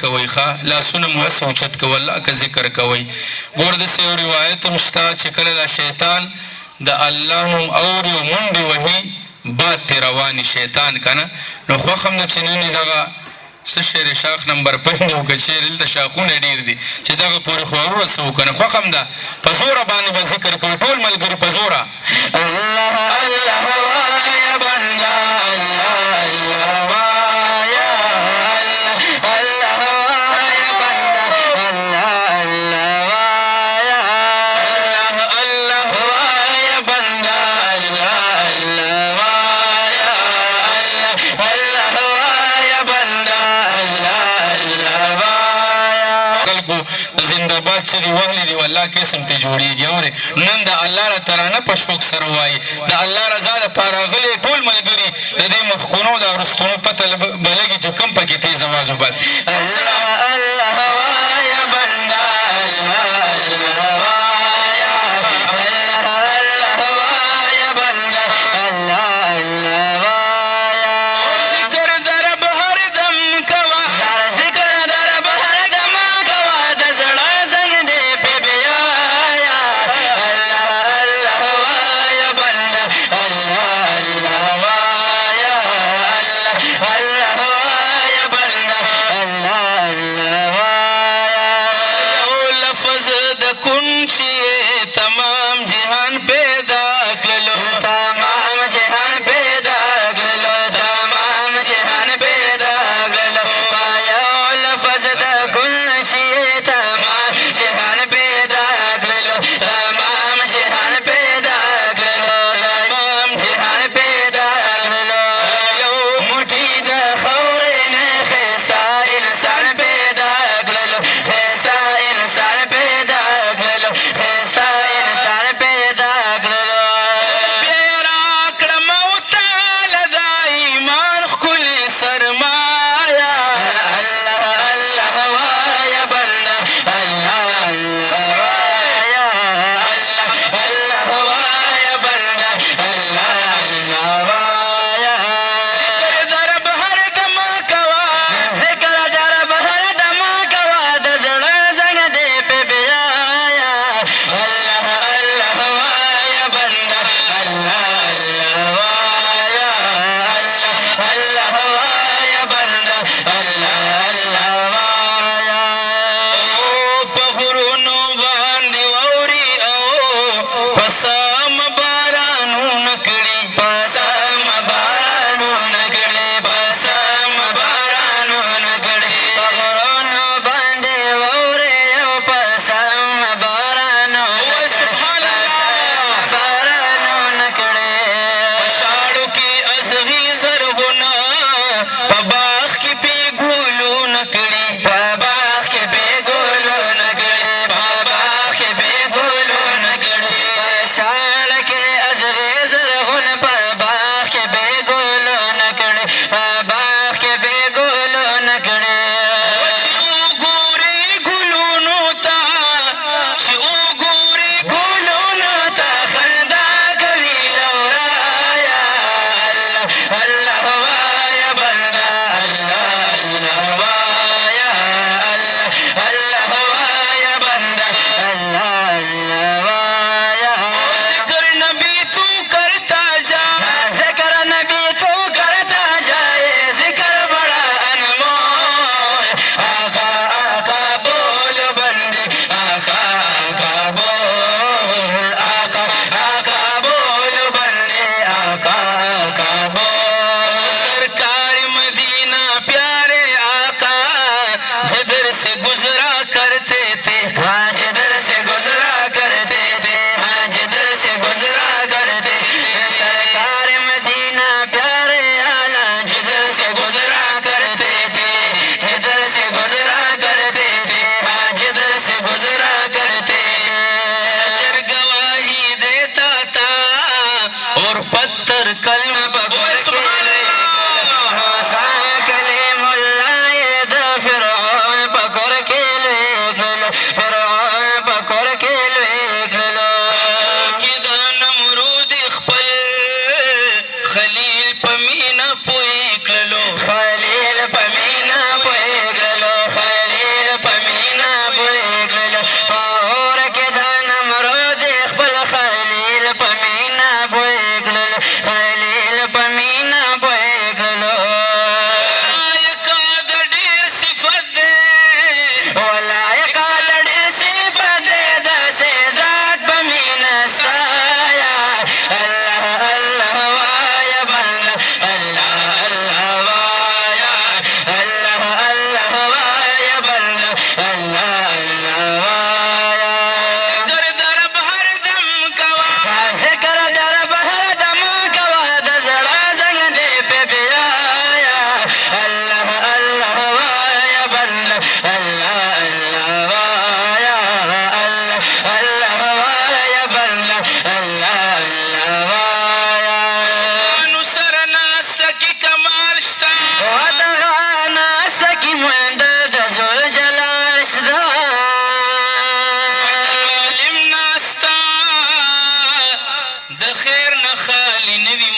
کوئ ښه لاسونه مو هسې اوچت کوئ الله که ذکر کوئ ګوره داسې یو روایت هم شته چې کله دا شیطان د الله نوم اوري او منډې وهي باد ترې رواني شیطان که نه نو خوښ هم ده چې نن یې دغه څه شی شاخ نمبر 5 دی او که چېرې دلته شاخونه ډېر دي چې دغه پورې خو ورسوو که نه خوښ هم ده په زوره باندې به ذکر کوو ټول ملګري په زوره الله الله وایه بنده الله الله وایه الله وایه بنده الله الله وایه الله الله وایه بنده الله الله وایه الله وایه بنده خلکو زنده‌باد چې دې وهلي دي والله قسم ته جوړېږي اورې نن د الله را ترانه په شوق سره وایي د الله رضا دپاره راغلي ټول ملګري د دې مخکونو د وروستونو پته به لګي چې کوم پکې تیز اواز وباسي الله الله وایه بنده الله الله وایه الله الله وایه بنده الله الله وایه ذکر در رب هر دم کوه ذکر در رب هر دم کوه د زړه زنګ دې پې بیایه الله الله وایه بنده الله الله وایه الله الله وایه بنده الله الله وایه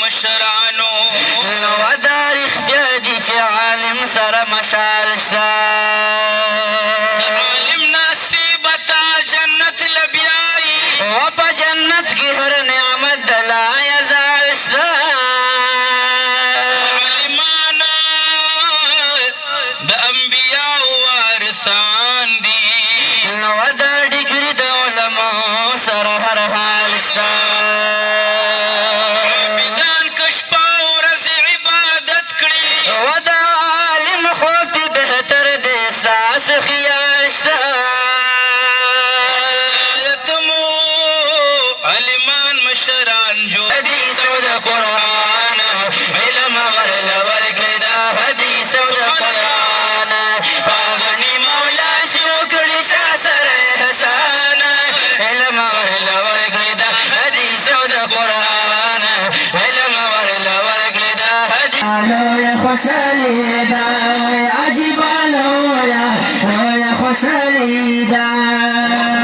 مشرانو نو دا رښتیا دي چې عالم سره مشال شته عالم ناستې به تا جنت لبیایي و په جنت کې هر نعمت د لایزال شته عالمانا د انبیاو وارثان دي نو دا ډګري د علماو سره هر حال شته عابدان که شپه او ورځ عبادت کړي و دا عالم خوب دې بهتر دی ستاسو خیال شته یتمو عالمان مشران جو حدیثو د قرآن علم ورله ورکړي دا حدیثو د قرآن پاغني مولا شروع کړي شاه سره احسان علم ورله ورکړي دا حدیثو د قرآن علم ورله ورکړي دا حدیث لویه خوشحالي ده عجیبه لویه خوشحالي ده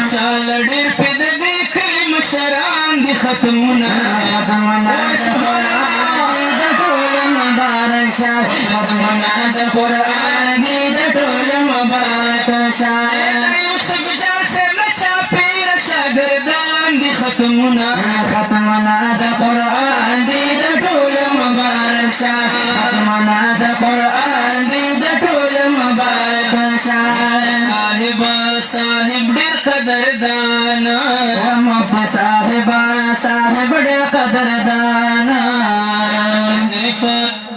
خوشحاله ډېر پې د دې کلي مشران دي ختمونه ختمونه د قرآن د ټول مبارک شه ختمونه د قرآن دي د ټول مبارک شه یوسف جان صاحب نه چاپېره شاګردان دي ختمونه ختمونه د قرآن دي د ټول مبارک شه ختمونه د قرآن دي د ټول مبارک شه صاحب ډېر قدردان مفتی صاحب ډېر قدردان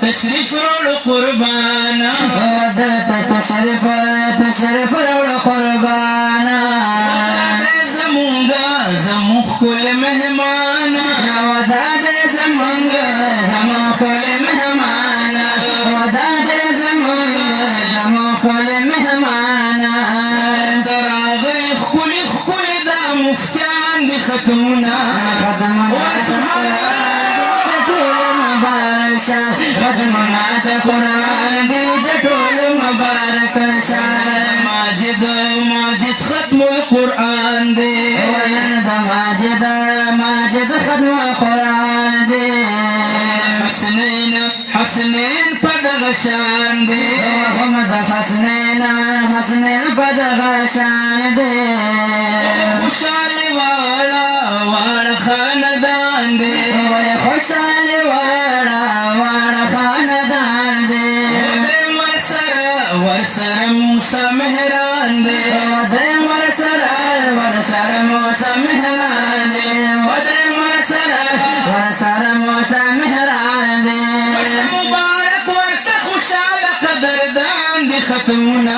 تشریف روړو قربان درته تشریف روړو قربان زمونږ ښکلي مهمان دا دې زمونږ ښکلي مهمان دا دې زمونږ ښکلي مهمان راغلي ښکلي دا مفتیان دي ختمونه ختمونه د قرآن دي د ټول مبارک شه ماجد ختم القرآن دی د ماجد ختم القرآن دی حسنین په دغه شان دی هم د حسنین په دغه شان دی خوشحالي واړه خاندان دی خوشحالي واړه خاندان دی ورسره موسی مهران دی ورسره موسی مهران دی ورسره موسی مهران دی مبارک ورته خوشحاله قدردان دی ختمونه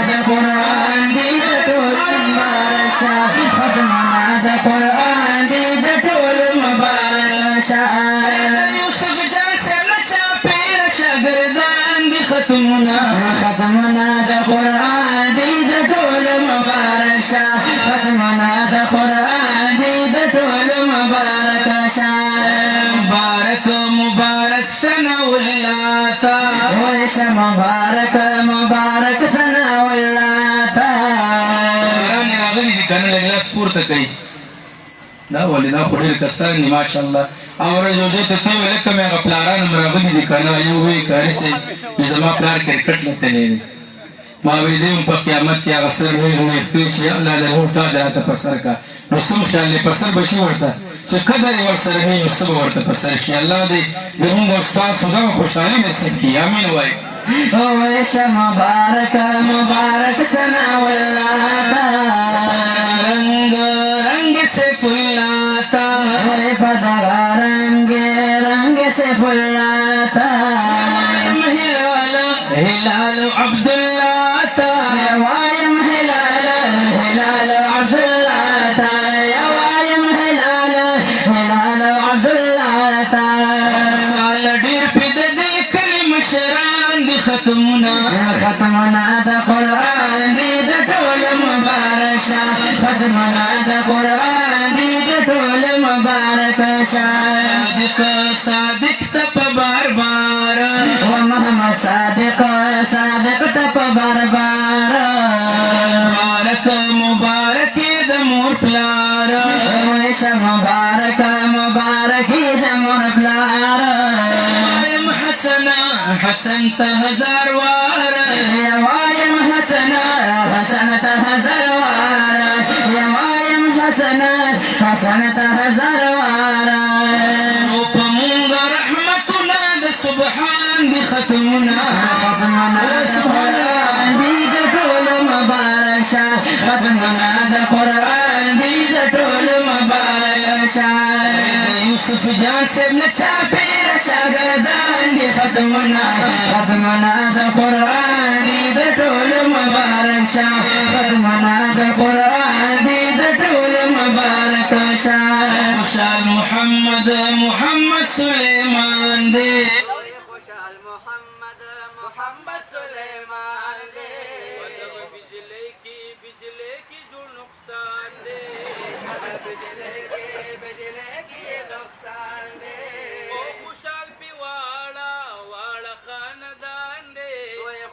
د قرآن دی د ټول مبارک شه ختمونه د قرآن دی د ټول مبارک شه یوسف جان صاحب نه چاپېره شاګردان دي ختمونه د قرآن دی د ټول مبارک شه ختمونه د قرآن دی د ټول مبارک شه مبارک ثنا الله تا ویشه مبارک ثنا الله تا راغلي دي کنه لګلاس پورته کوي دا ولې دا خو ډېر کسان دي ماشاءالله او ورځو ته ته ویل کوم هغه پلاران راغلي دي کنه یو وی کاري شي زما پلار کرکټ لته نه ما وی دې په قیامت کې هغه سر وی چې الله له ورته راته پر سر کا نو سم خیال پر سر بچي ورته چې قدر یې ورسره نه یو څه ورته پر سر شي الله دې زموږ استاد خدا خوشحالي نصیب کړي امين وای ویشه مبارک ثنا الله رنگ سے فلاتا پدغا رنگ سے فلاتا هلال عبد الله تا وایم هلال عبد الله تا وایم هلال عبد الله تا سال ډیر په دې کلمه شران دي ختمونه د قرآن دی د ټول مبارک شه ختمونه د قرآن دی د ټول مبارک شه صادق ته په بار و محمد صادق ته په بار مبارک د مور پلار ویشه مبارک د مور حسن هزار واره يا وايم حسنا حسنة هزار واره يا وايم حسنة هزار واره وبمونغ رحمتنا د سبحان دي ختمنا قرآن دي د ټول مبارک شه ختمنا د قرآن دي د ټول مبارک شه یوسف جان صاحب نه چا پیر شاگردان دي ختمنا د قرآن دي د ټول مبارک شه ختمنا د قرآن دي د ټول مبارک شه خوشال محمد سلیمان دی خوشحال محمد سلیمان دے بجلی کی جو نقصان دے بجلے کی نقصان دے خوشال پی واڑا خاندان دے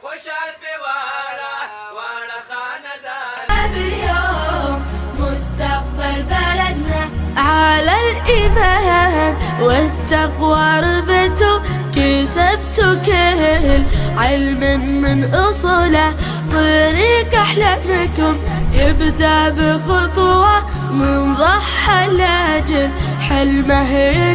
خوشحال پہ واڑا خاندان اليوم مستقبل بلدنا على الإيمان والتقوى ربته كسبتوا كل علم من أصوله طريق أحلامكم يبدأ بخطوة من ضحى الأجل حلمه